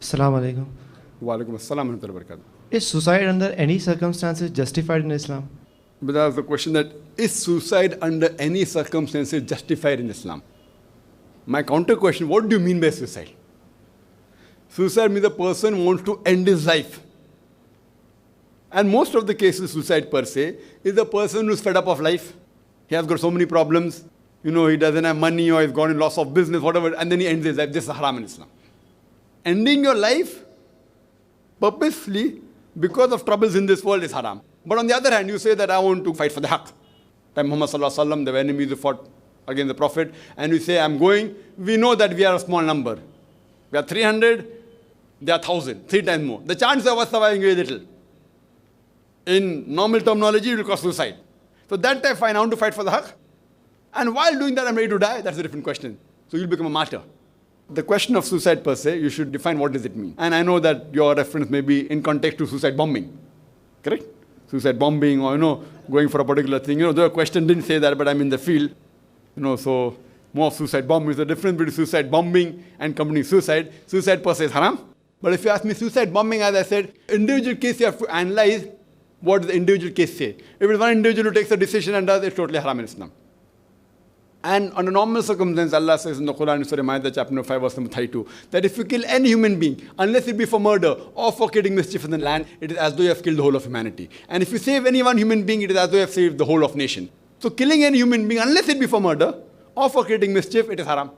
Assalamu alaikum. Walaikum assalam wa rahmatullahi wa barakatuh. Is suicide under any circumstances justified in Islam? But that's the question, that is suicide under any circumstances justified in Islam? My counter question, what do you mean by suicide? Suicide means a person wants to end his life. And most of the cases, suicide per se, is a person who's fed up of life. He has got so many problems. He doesn't have money, or he's gone in loss of business, whatever, and then he ends his life. This is haram in Islam. Ending your life purposely because of troubles in this world is haram. But on the other hand, you say that I want to fight for the haqq. Time Muhammad sallallahu alaihi wasallam, the enemies who fought against the Prophet, and you say, I'm going. We know that we are a small number. We are 300, they are 1,000, 3 times more. The chance of us surviving is little. In normal terminology, it will cause suicide. So that time, fine, I want to fight for the haqq. And while doing that, I'm ready to die. That's a different question. So you'll become a martyr. The question of suicide per se, you should define what does it mean. And I know that your reference may be in context to suicide bombing. Correct? Suicide bombing, or going for a particular thing. The question didn't say that, but I'm in the field. So more of suicide bombing is the difference between suicide bombing and committing suicide. Suicide per se is haram. But if you ask me suicide bombing, as I said, individual case you have to analyze what does the individual case say. If it's one individual who takes a decision and does it, it's totally haram in Islam. And under normal circumstances, Allah says in the Quran, in Surah Ma'idah, chapter 5, verse number 32, that if you kill any human being, unless it be for murder or for creating mischief in the land, it is as though you have killed the whole of humanity. And if you save any one human being, it is as though you have saved the whole of nation. So killing any human being, unless it be for murder or for creating mischief, it is haram.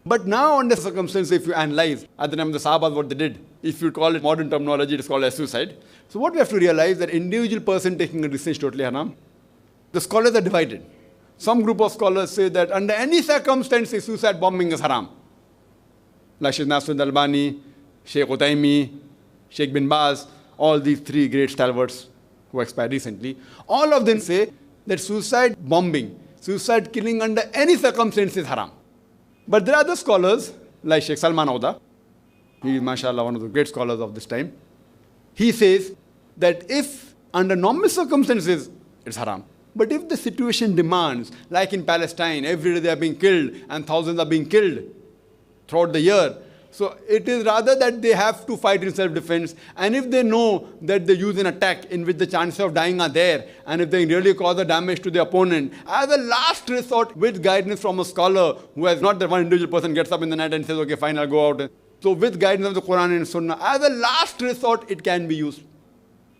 But now, under circumstances, if you analyze, at the time of the Sahabas, what they did, if you call it modern terminology, it is called as suicide. So what we have to realize, that individual person taking a decision is totally haram. The scholars are divided. Some group of scholars say that under any circumstances, suicide bombing is haram. Like Sheikh Nasruddin Albani, Sheikh Uthaymeen, Sheikh bin Baz, all these 3 great stalwarts who expired recently, all of them say that suicide bombing, suicide killing under any circumstances is haram. But there are other scholars, like Sheikh Salman Auda, he is, mashallah, one of the great scholars of this time. He says that if under normal circumstances, it's haram. But if the situation demands, like in Palestine, every day they are being killed and thousands are being killed throughout the year. So it is rather that they have to fight in self-defense. And if they know that they use an attack in which the chances of dying are there, and if they really cause a damage to the opponent, as a last resort, with guidance from a scholar who has not that one individual person gets up in the night and says, okay, fine, I'll go out. So with guidance of the Quran and Sunnah, as a last resort, it can be used.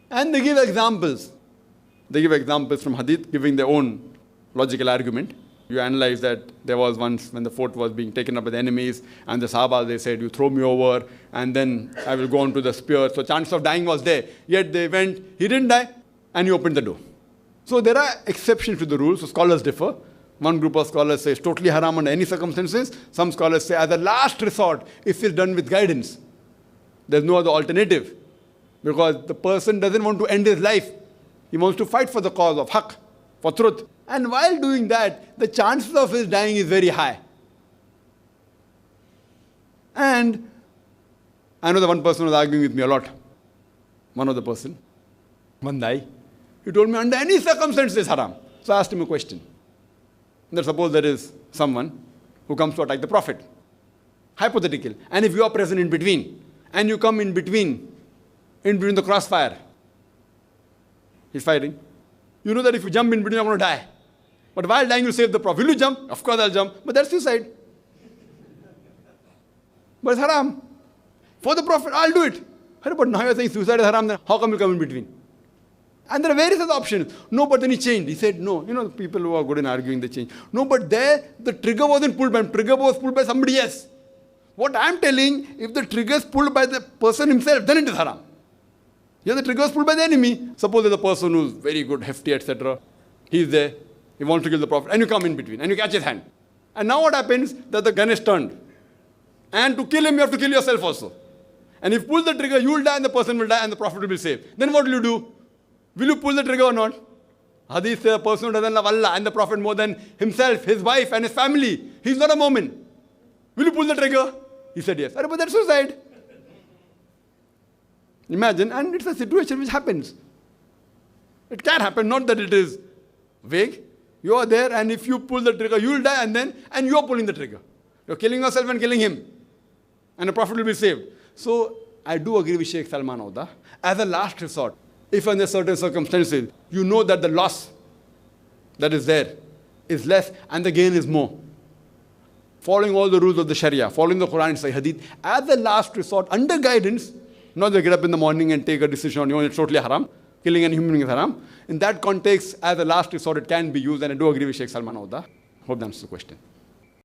And they give examples. They give examples from Hadith, giving their own logical argument. You analyze that there was once when the fort was being taken up by the enemies, and the Sahaba, they said, you throw me over, and then I will go on to the spear. So chance of dying was there. Yet they went, he didn't die, and he opened the door. So there are exceptions to the rule, so scholars differ. One group of scholars say it's totally haram under any circumstances. Some scholars say as a last resort, if it's done with guidance. There's no other alternative. Because the person doesn't want to end his life. He wants to fight for the cause of haqq, for truth. And while doing that, the chances of his dying is very high. And I know that one person was arguing with me a lot. One other person, one guy, he told me under any circumstances it's haram. So I asked him a question. That suppose there is someone who comes to attack the Prophet. Hypothetical. And if you are present in between, and you come in between the crossfire, he's fighting. You know that if you jump in between, you're going to die. But while dying, you save the Prophet. Will you jump? Of course I'll jump. But that's suicide. But it's haram. For the Prophet, I'll do it. But now you're saying suicide is haram, then how come you come in between? And there are various other options. No, but then he changed. He said, no. The people who are good in arguing, they change. No, but there, the trigger wasn't pulled by him. Trigger was pulled by somebody else. What I'm telling, if the trigger is pulled by the person himself, then it is haram. Here the trigger is pulled by the enemy. Suppose there's a person who's very good, hefty, etc. He's there. He wants to kill the Prophet. And you come in between. And you catch his hand. And now what happens? That the gun is turned. And to kill him, you have to kill yourself also. And if you pull the trigger, you will die and the person will die and the Prophet will be saved. Then what will you do? Will you pull the trigger or not? Hadith says a person who doesn't love Allah and the Prophet more than himself, his wife and his family, he's not a mu'min. Will you pull the trigger? He said yes. But that's suicide. Imagine, and it's a situation which happens. It can happen, not that it is vague. You are there, and if you pull the trigger, you will die, and you are pulling the trigger. You're killing yourself and killing him. And the Prophet will be saved. So I do agree with Sheikh Salman Auda. As a last resort, if under certain circumstances, you know that the loss that is there is less and the gain is more, following all the rules of the Sharia, following the Quran and Sahih Hadith, as a last resort, under guidance, not to get up in the morning and take a decision on your own, it's totally haram. Killing a human being is haram. In that context, as a last resort, it can be used, and I do agree with Sheikh Salman Auda. Hope that answers the question.